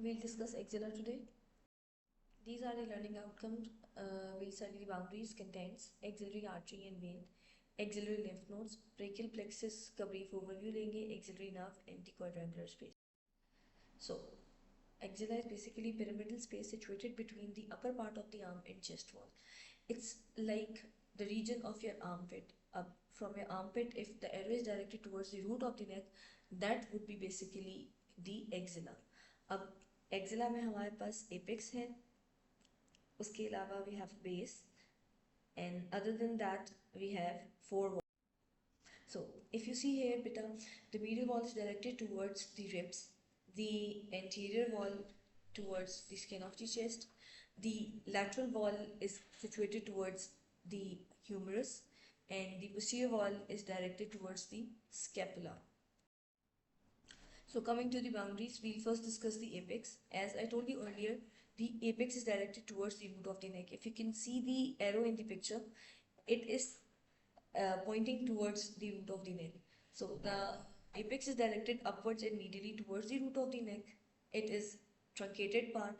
We'll discuss axilla today. These are the learning outcomes. We'll study the boundaries, contents, axillary artery and vein, axillary lymph nodes, brachial plexus का brief overview लेंगे, axillary nerve, antiquadrangular space. So, axilla is basically pyramidal space situated between the upper part of the arm and chest wall. It's like the region of your armpit. Up from your armpit, if the arrow is directed towards the root of the neck, that would be basically the axilla. अब axilla में हमारे पास apex है, उसके अलावा we have base, and other than that we have four walls. So if you see here beta, the medial wall is directed towards the ribs, the anterior wall towards the skin of the chest, the lateral wall is situated towards the humerus, and the posterior wall is directed towards the scapula. So coming to the boundaries, we'll first discuss the apex. As I told you earlier, the apex is directed towards the root of the neck. If you can see the arrow in the picture, it is pointing towards the root of the neck. So the apex is directed upwards and medially towards the root of the neck. It is truncated part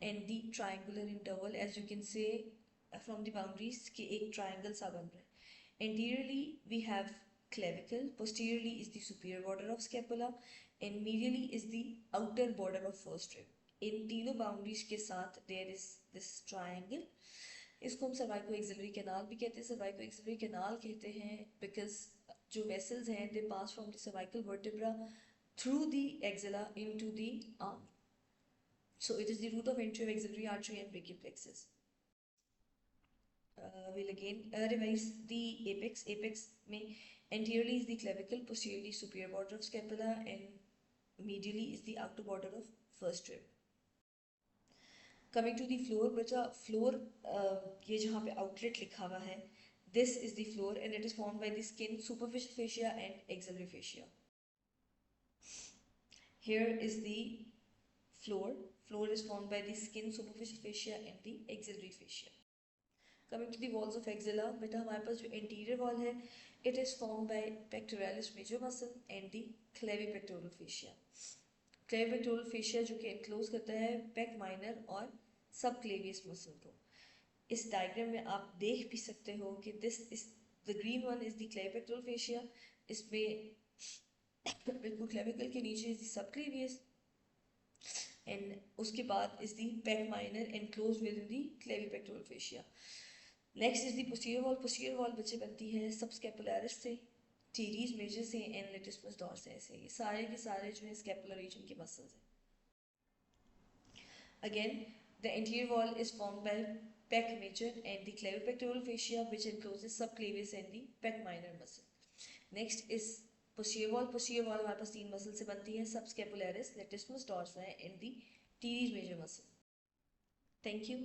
and the triangular interval, as you can say from the boundaries कि एक triangle सा बन रहा है. Anteriorly we have clavicle, posteriorly is the superior border of scapula, and medially is the outer border of first rib. इन तीनों boundaries के साथ there is this triangle. इसको हम सर्वाइको एक्सिलरी कैनाल भी कहते हैं. सर्वाइको एक्सिलरी कैनाल कहते हैं बिकॉज जो वेसल्स हैं they pass from the cervical vertebra through the axilla into the arm. So it is the root of entry of axillary artery and brachial plexus. We'll again revise the apex. Apex में anteriorly is the clavicle, posteriorly superior border of scapula, and medially is the outer border of first rib. Coming to the floor, बच्चा floor ये जहाँ पे outlet लिखा हुआ है, this is the floor and it is formed by the skin, superficial fascia and axillary fascia. Here is the floor. Floor is formed by the skin, superficial fascia and the axillary fascia. Coming to the walls of axilla, बेटा हमारे पास जो anterior wall है, it is formed by pectoralis major muscle and the clavipectoral fascia. Clavipectoral fascia जो कि enclose करता है pec minor और subclavius muscle को. इस डायग्राम में आप देख भी सकते हो कि this is the green one is the क्लेविपेक्टोरल fascia. इसमें बिल्कुल क्लेविकल के नीचे इज द सबक्लेवियस एंड उसके बाद is the pack minor enclosed with in the क्लेविपेक्टोरल fascia. Next is the posterior wall. Posterior wall बच्चे बनती है सबस्कैपुलरिस से, टीरीज मेजर से एंड लेटिसमस डॉर्सस से. ये सारे के सारे जो है स्कैपुलर रीजन के मसल्स हैं. Again the anterior wall is formed by pec major and the clavipectoral fascia which encloses subclavius and the pec minor muscle. Next is posterior wall. Posterior wall हमारे पास तीन मसल से बनती है, subscapularis, latissimus dorsi and the teres major muscle. Thank you.